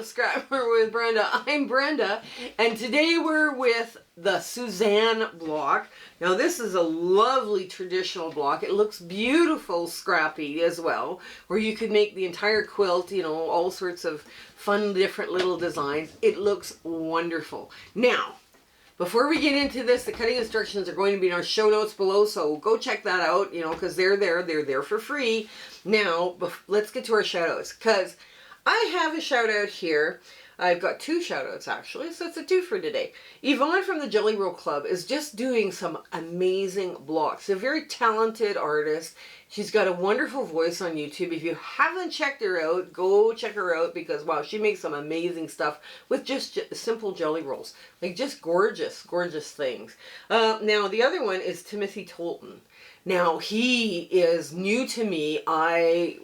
Scrapper with Brenda. I'm Brenda, and today we're with the Susannah block. Now this is a lovely traditional block. It looks beautiful, scrappy as well, where you could make the entire quilt, you know, all sorts of fun different little designs. It looks wonderful. Now, before we get into this, the cutting instructions are going to be in our show notes below, so go check that out, you know, because they're there for free. Now, let's get to our shout outs, because I have a shout out here. I've got two shout outs actually, so it's a two for today. Yvonne from the Jelly Roll Club is just doing some amazing blocks. A very talented artist. She's got a wonderful voice on YouTube. If you haven't checked her out, go check her out, because wow, she makes some amazing stuff with just simple jelly rolls. Like just gorgeous, gorgeous things. Now the other one is Timothy Tolton. Now he is new to me. I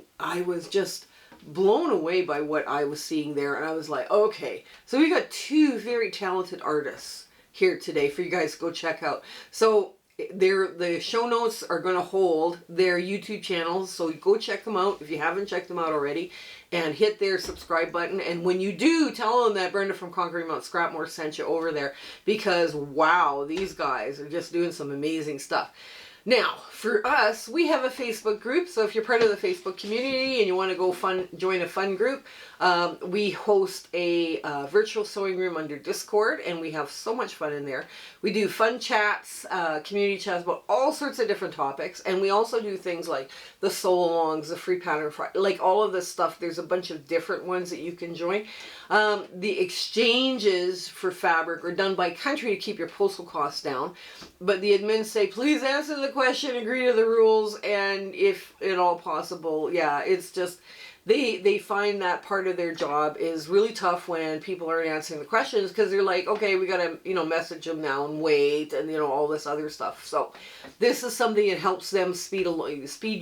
was just blown away by what I was seeing there, and I was like, okay, so we got two very talented artists here today for you guys to go check out. So the show notes are going to hold their YouTube channels, so go check them out if you haven't checked them out already, and hit their subscribe button. And when you do, tell them that Brenda from Conquering Mount Scrapmore sent you over there, because wow, these guys are just doing some amazing stuff. Now, for us, we have a Facebook group, so if you're part of the Facebook community and you want to go join a fun group, we host a virtual sewing room under Discord, and we have so much fun in there. We do fun chats, community chats about all sorts of different topics, and we also do things like the sew-alongs, the free pattern Friday, like all of this stuff. There's a bunch of different ones that you can join. The exchanges for fabric are done by country to keep your postal costs down, but the admins say, please answer the question, agree to the rules, and if at all possible, yeah, it's just, they find that part of their job is really tough when people aren't answering the questions, because they're like, okay, we gotta, you know, message them now and wait, and you know, all this other stuff. So this is something that helps them speed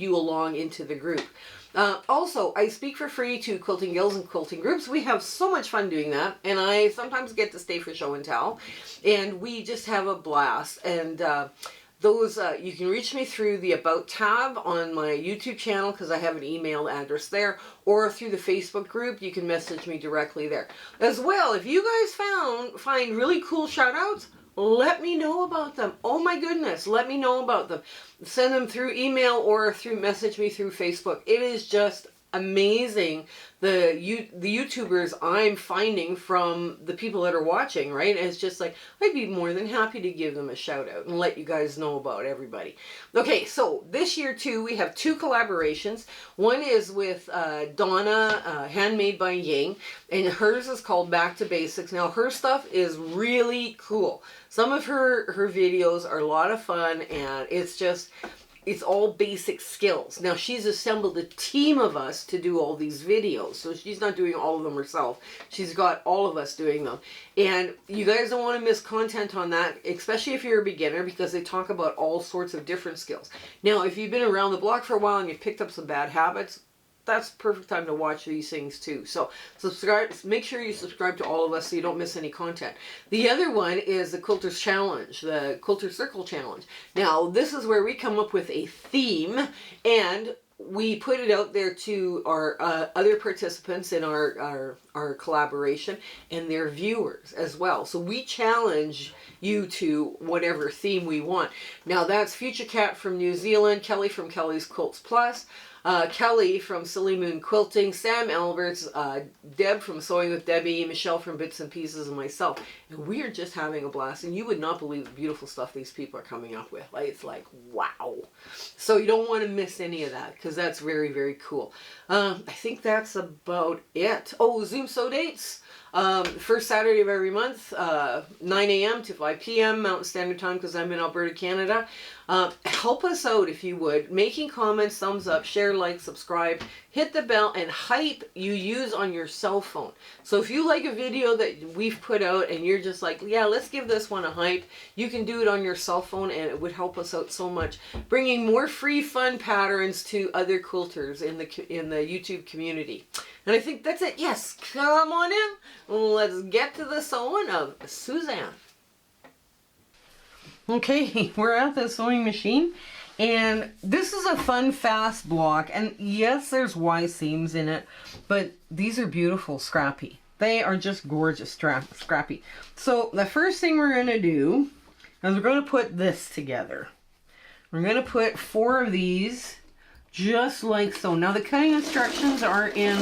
you along into the group. Also, I speak for free to quilting guilds and quilting groups. We have so much fun doing that, and I sometimes get to stay for show and tell, and we just have a blast. And those you can reach me through the About tab on my YouTube channel, because I have an email address there, or through the Facebook group. You can message me directly there as well. If you guys find really cool shout outs, let me know about them. Oh my goodness, let me know about them. Send them through email or message me through Facebook. It is just amazing the YouTubers I'm finding from the people that are watching, right? And it's just like, I'd be more than happy to give them a shout out and let you guys know about everybody. Okay, so this year too, we have two collaborations. One is with Donna, Handmade by Ying, and hers is called Back to Basics. Now her stuff is really cool. Some of her videos are a lot of fun, and it's all basic skills. Now she's assembled a team of us to do all these videos, so she's not doing all of them herself. She's got all of us doing them, and you guys don't want to miss content on that, especially if you're a beginner, because they talk about all sorts of different skills. Now if you've been around the block for a while and you've picked up some bad habits, that's perfect time to watch these things too. So subscribe, make sure you subscribe to all of us so you don't miss any content. The other one is the Quilter's Challenge, the Quilter Circle Challenge. Now this is where we come up with a theme, and we put it out there to our other participants in our collaboration and their viewers as well. So we challenge you to whatever theme we want. Now that's Future Cat from New Zealand, Kelly from Kelly's Quilts Plus, Kelly from Silly Moon Quilting, Sam Alberts, Deb from Sewing with Debbie, Michelle from Bits and Pieces, and myself. And we are just having a blast, and you would not believe the beautiful stuff these people are coming up with. Like, it's like, wow. So you don't want to miss any of that, because that's very, very cool. I think that's about it. Oh, Zoom Sew dates. First Saturday of every month, 9 a.m. to 5 p.m. Mountain Standard Time, because I'm in Alberta, Canada. Help us out if you would. Making comments, thumbs up, share, like, subscribe, hit the bell, and hype you use on your cell phone. So if you like a video that we've put out and you're just like, yeah, let's give this one a hype, you can do it on your cell phone, and it would help us out so much. Bringing more free fun patterns to other quilters in the YouTube community. And I think that's it. Yes, come on in. Let's get to the sewing of Susannah. Okay, we're at the sewing machine, and this is a fun, fast block. And yes, there's Y seams in it, but these are beautiful, scrappy. They are just gorgeous, scrappy. So the first thing we're going to do is we're going to put this together. We're going to put 4 of these just like so. Now the cutting instructions are in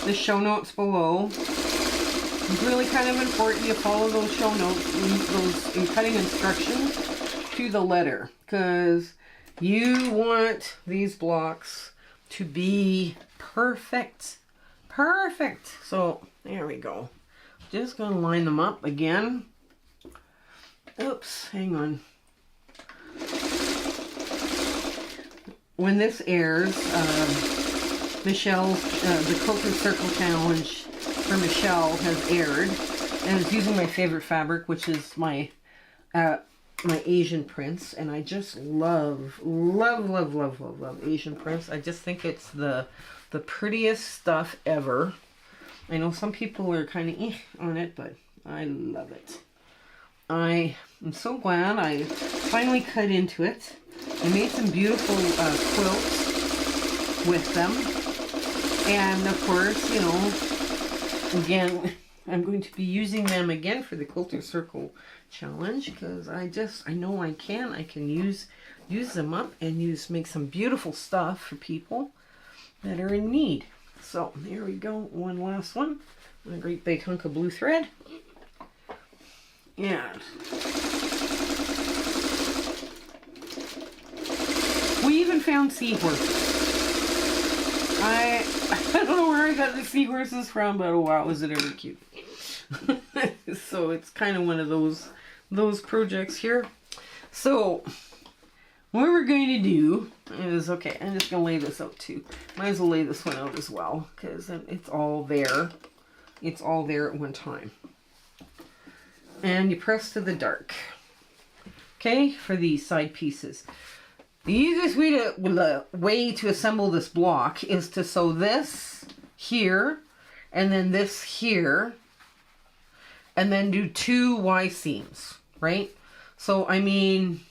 the show notes below. It's really kind of important you follow those show notes, those cutting instructions to the letter, because you want these blocks to be perfect. Perfect. So there we go. Just gonna line them up again. Oops, hang on. When this airs, Michelle's the Quilter Circle Challenge for Michelle has aired, and it's using my favorite fabric, which is my Asian prints, and I just love Asian prints. I just think it's the prettiest stuff ever. I know some people are kind of on it, but I love it. I am so glad I finally cut into it. I made some beautiful quilts with them, and of course, you know, again, I'm going to be using them again for the Quilter Circle Challenge, because I know I can use them up and make some beautiful stuff for people that are in need. So there we go, one last one, a great big hunk of blue thread. Yeah. We even found seahorses. I don't know where I got the seahorses from, but oh wow, was it ever cute. So it's kind of one of those projects here. So what we're going to do is, okay, I'm just going to lay this out too. Might as well lay this one out as well, because it's all there. It's all there at one time. And you press to the dark. Okay, for these side pieces. The easiest way to assemble this block is to sew this here, and then this here, and then do 2 Y seams, right? So, I mean,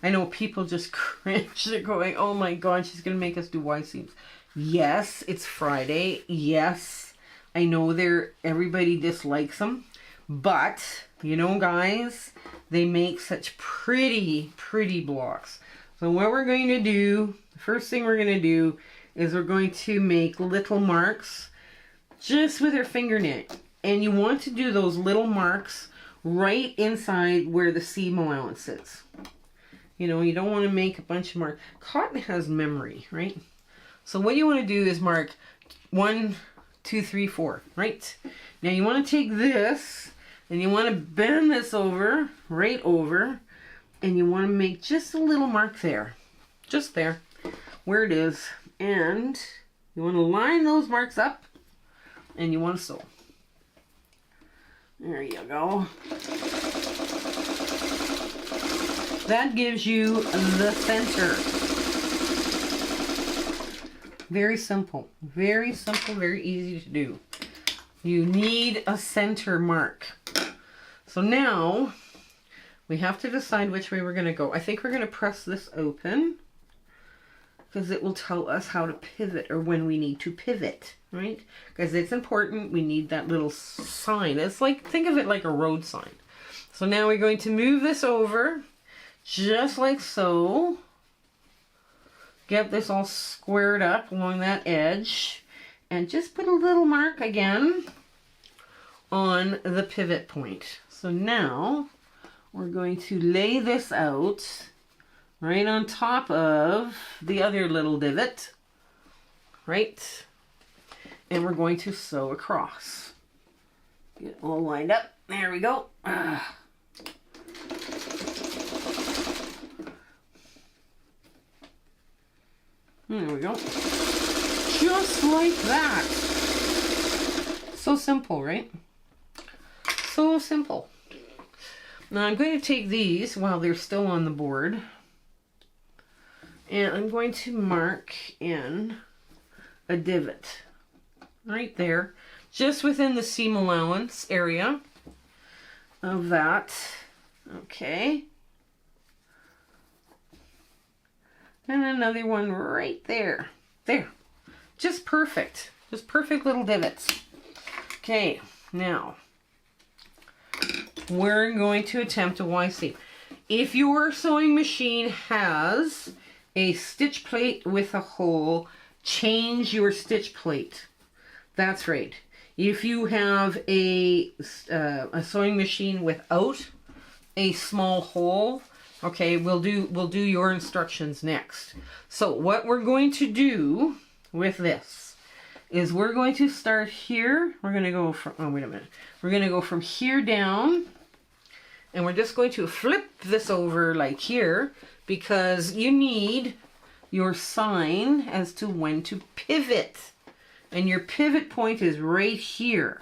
I know people just cringe. They're going, oh my God, she's going to make us do Y seams. Yes, it's Friday. Yes, I know everybody dislikes them. But, you know, guys, they make such pretty, pretty blocks. So what we're going to do, the first thing we're going to do is we're going to make little marks just with our fingernail. And you want to do those little marks right inside where the seam allowance is. You know, you don't want to make a bunch of marks. Cotton has memory, right? So what you want to do is mark 1, 2, 3, 4, right? Now you want to take this and you want to bend this over, right over, and you want to make just a little mark there. Just there, where it is. And you want to line those marks up and you want to sew. There you go. That gives you the center. Very simple, very easy to do. You need a center mark. So now we have to decide which way we're going to go. I think we're going to press this open because it will tell us how to pivot or when we need to pivot, right? Because it's important. We need that little sign. It's like, think of it like a road sign. So now we're going to move this over just like so. Get this all squared up along that edge and just put a little mark again on the pivot point. So now we're going to lay this out right on top of the other little divot, right? And we're going to sew across. Get it all lined up. There we go. There we go. Just like that. So simple, right? So simple. Now I'm going to take these while they're still on the board, and I'm going to mark in a divot right there, just within the seam allowance area of that. Okay. And another one right there. There. Just perfect. Just perfect little divots. Okay. Now, we're going to attempt a Y seam. If your sewing machine has a stitch plate with a hole, change your stitch plate. That's right. If you have a sewing machine without a small hole, okay, we'll do your instructions next. So what we're going to do with this is we're going to start here. We're going to go from, oh wait a minute. We're going to go from here down, and we're just going to flip this over like here, because you need your sign as to when to pivot. And your pivot point is right here,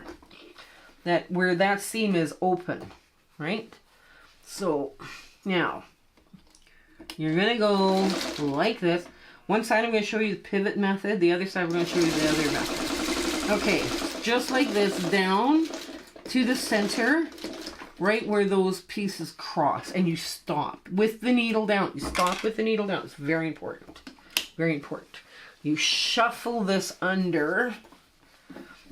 that where that seam is open, right? So now you're going to go like this. One side I'm going to show you the pivot method, the other side we're going to show you the other method. Okay, just like this, down to the center, right where those pieces cross, and you stop with the needle down. You stop with the needle down. It's very important. Very important. You shuffle this under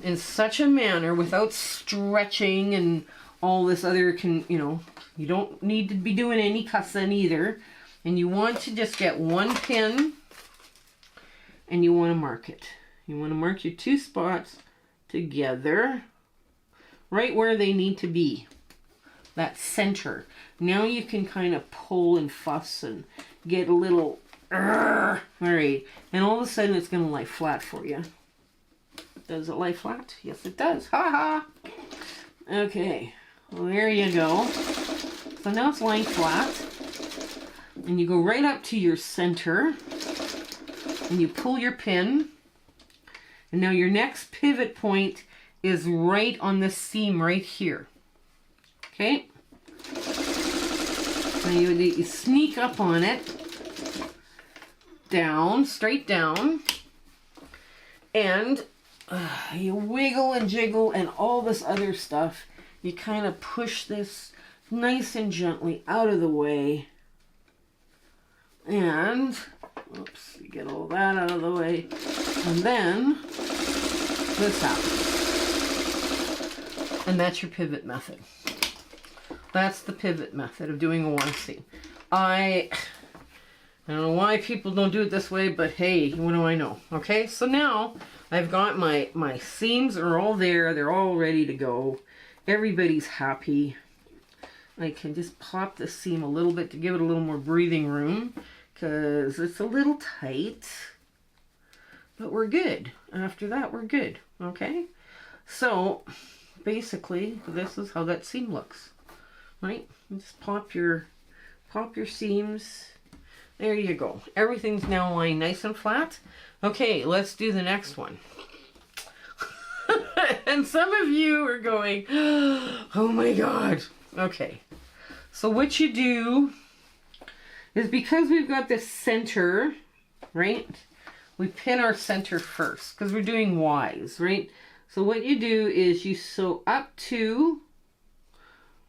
in such a manner without stretching and all this other, you don't need to be doing any cussing either. And you want to just get one pin and you want to mark it. You want to mark your two spots together right where they need to be. That center. Now you can kind of pull and fuss and get a little, all right, and all of a sudden it's going to lie flat for you. Does it lie flat? Yes, it does. Ha ha. Okay, well, there you go. So now it's lying flat, and you go right up to your center, and you pull your pin, and now your next pivot point is right on this seam right here. Okay. Now you sneak up on it, down, straight down, and you wiggle and jiggle and all this other stuff. You kind of push this nice and gently out of the way, and oops, you get all that out of the way, and then this happens, and that's your pivot method. That's the pivot method of doing a Y seam. I don't know why people don't do it this way, but hey, what do I know? Okay, so now I've got my seams are all there. They're all ready to go. Everybody's happy. I can just pop the seam a little bit to give it a little more breathing room, because it's a little tight. But we're good. After that, we're good. Okay? So, basically, this is how that seam looks. Right? Just pop your seams. There you go. Everything's now lying nice and flat. Okay, let's do the next one. And some of you are going, oh my God. Okay. So what you do is, because we've got this center, right? We pin our center first because we're doing Ys, right? So what you do is you sew up to,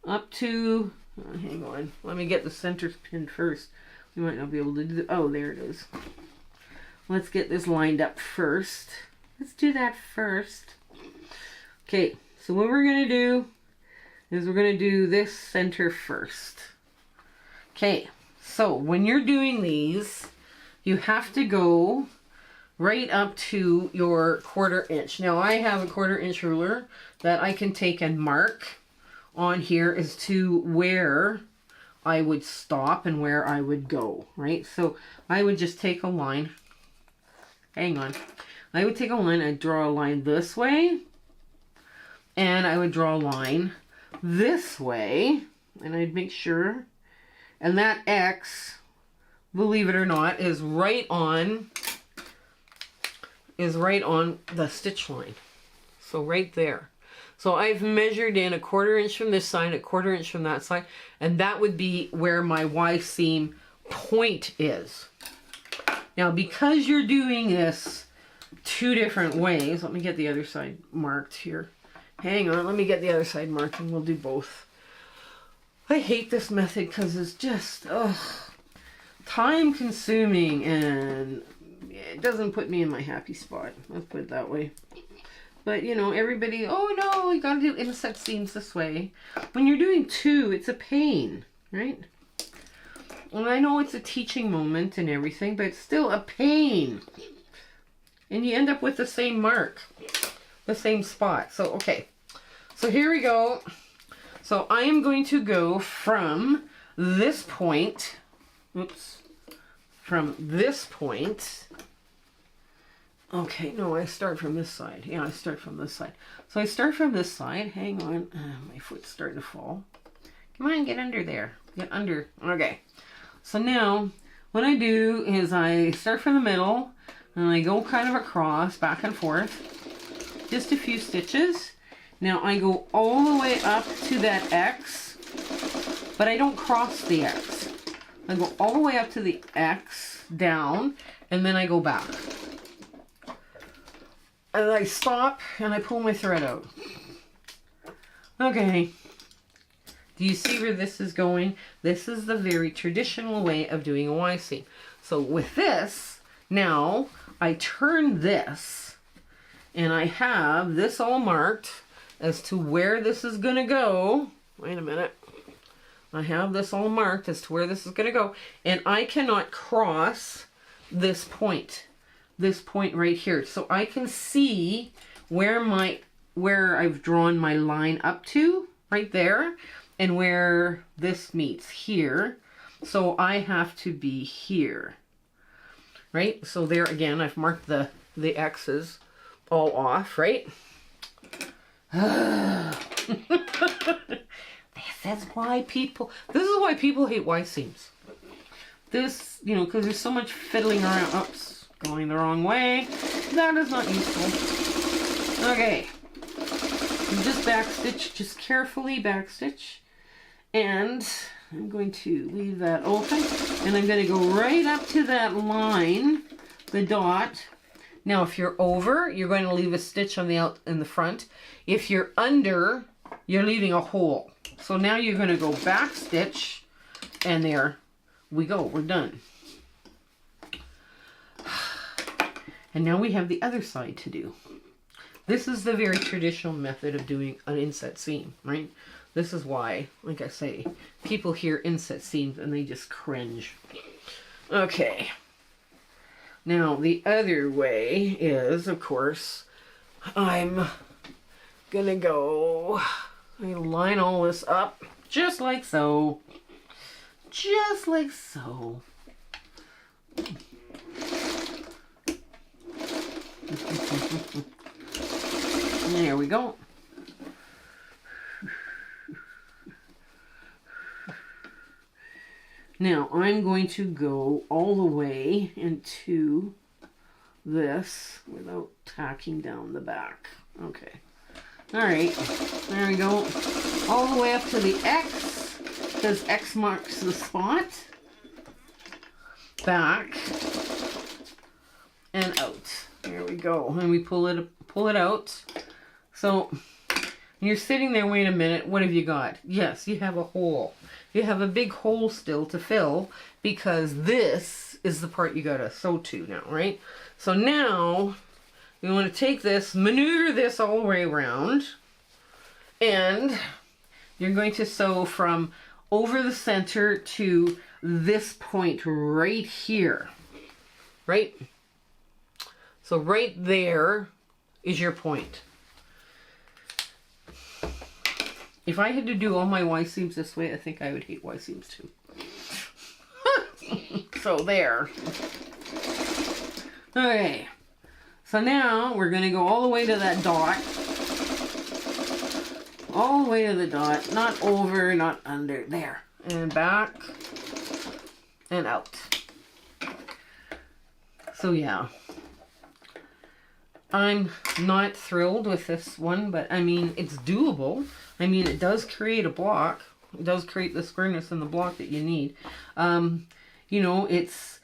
hang on, let me get the center pin first. We might not be able to do, oh, there it is. Let's get this lined up first. Let's do that first. Okay, so what we're going to do is we're going to do this center first. Okay, so when you're doing these, you have to go right up to your 1/4 inch. Now I have a 1/4 inch ruler that I can take and mark on here as to where I would stop and where I would go, right? So I would just take a line. Hang on. I would take a line, I'd draw a line this way, and I would draw a line this way, and I'd make sure, and that X, believe it or not, is right on the stitch line. So right there. So I've measured in a 1/4 inch from this side, a 1/4 inch from that side, and that would be where my Y seam point is. Now, because you're doing this two different ways, let me get the other side marked here. Hang on, let me get the other side marked and we'll do both. I hate this method because it's just, time consuming, and it doesn't put me in my happy spot. Let's put it that way. But, you know, everybody, oh no, you gotta do inset seams this way. When you're doing two, it's a pain, right? And I know it's a teaching moment and everything, but it's still a pain. And you end up with the same mark, the same spot. So, okay. So here we go. So I am going to go from this point, oops, from this point. Okay, no, I start from this side. Yeah, I start from this side. So I start from this side. Hang on. My foot's starting to fall. Come on, get under there. Get under. Okay. So now, what I do is I start from the middle, and I go kind of across, back and forth. Just a few stitches. Now I go all the way up to that X, but I don't cross the X. I go all the way up to the X, down, and then I go back. And I stop and I pull my thread out. Okay. Do you see where this is going? This is the very traditional way of doing a Y seam. So with this, now I turn this and I have this all marked as to where this is going to go. Wait a minute. I have this all marked as to where this is going to go. And I cannot cross this point. This point right here. So I can see where I've drawn my line up to, right there, and where this meets here. So I have to be here. Right? So there again, I've marked the X's all off, right? This is why people hate Y seams. This, you know, because there's so much fiddling around. Oops. Going the wrong way. That is not useful. Okay. Just backstitch, just carefully backstitch. And I'm going to leave that open. And I'm going to go right up to that line, the dot. Now if you're over, you're going to leave a stitch on in the front. If you're under, you're leaving a hole. So now you're going to go backstitch, and there we go. We're done. And now we have the other side to do. This is the very traditional method of doing an inset seam, right? This is why, like I say, people hear inset seams and they just cringe. Okay. Now, the other way is, of course, I'm gonna go, I'm gonna line all this up just like so. Just like so. There we go. Now I'm going to go all the way into this without tacking down the back. Okay. Alright. There we go. All the way up to the X, because X marks the spot. Back. And out. There we go. And we pull it out. So you're sitting there, wait a minute, what have you got? Yes, you have a hole. You have a big hole still to fill, because this is the part you gotta sew to now, right? So now you want to take this, maneuver this all the way around, and you're going to sew from over the center to this point right here, right? So right there is your point. If I had to do all my Y seams this way, I think I would hate Y seams too. So there. Okay. So now we're going to go all the way to that dot. All the way to the dot. Not over, not under. There. And back. And out. So yeah. I'm not thrilled with this one, but I mean, it's doable. I mean, it does create a block. It does create the squareness in the block that you need. You know, it's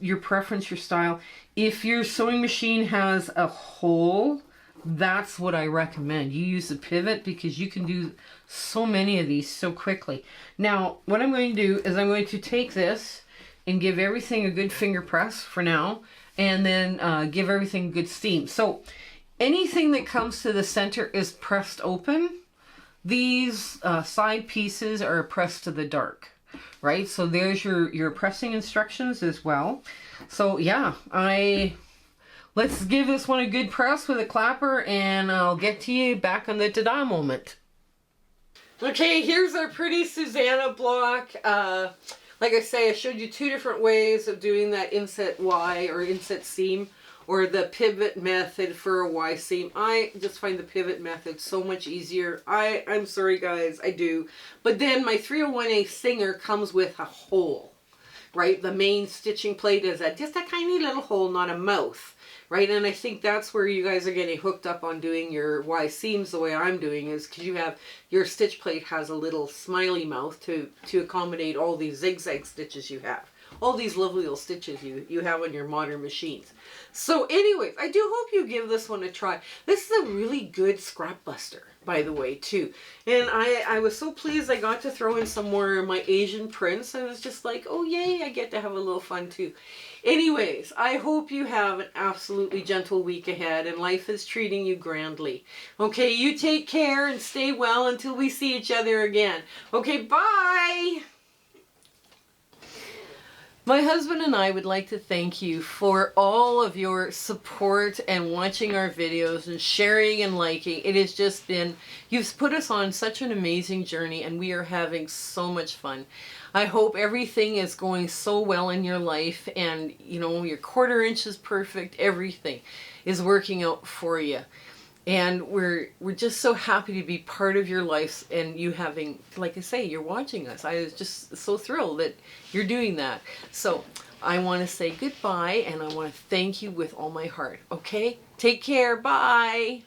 your preference, your style. If your sewing machine has a hole, that's what I recommend. You use the pivot, because you can do so many of these so quickly. Now, what I'm going to do is I'm going to take this and give everything a good finger press for now, and then give everything good steam. So anything that comes to the center is pressed open. These side pieces are pressed to the dark, right? So there's your pressing instructions as well. So yeah, let's give this one a good press with a clapper, and I'll get to you back on the ta-da moment. Okay, here's our pretty Susannah block. Like I say, I showed you two different ways of doing that inset Y or inset seam, or the pivot method for a Y seam. I just find the pivot method so much easier. I'm sorry guys, I do. But then my 301A Singer comes with a hole, right? The main stitching plate is just a tiny little hole, not a mouth. Right, and I think that's where you guys are getting hooked up on doing your Y seams the way I'm doing, is because you have your stitch plate has a little smiley mouth to accommodate all these zigzag stitches you have. All these lovely little stitches you have on your modern machines. So anyways, I do hope you give this one a try. This is a really good scrap buster, by the way, too. And I was so pleased I got to throw in some more of my Asian prints. I was just like, oh yay, I get to have a little fun too. Anyways, I hope you have an absolutely gentle week ahead and life is treating you grandly. Okay, you take care and stay well until we see each other again. Okay, bye! My husband and I would like to thank you for all of your support and watching our videos and sharing and liking. It has just been, you've put us on such an amazing journey and we are having so much fun. I hope everything is going so well in your life and, you know, your 1/4 inch is perfect. Everything is working out for you. And we're just so happy to be part of your life and you having, like I say, you're watching us. I was just so thrilled that you're doing that. So I want to say goodbye and I want to thank you with all my heart. Okay? Take care. Bye.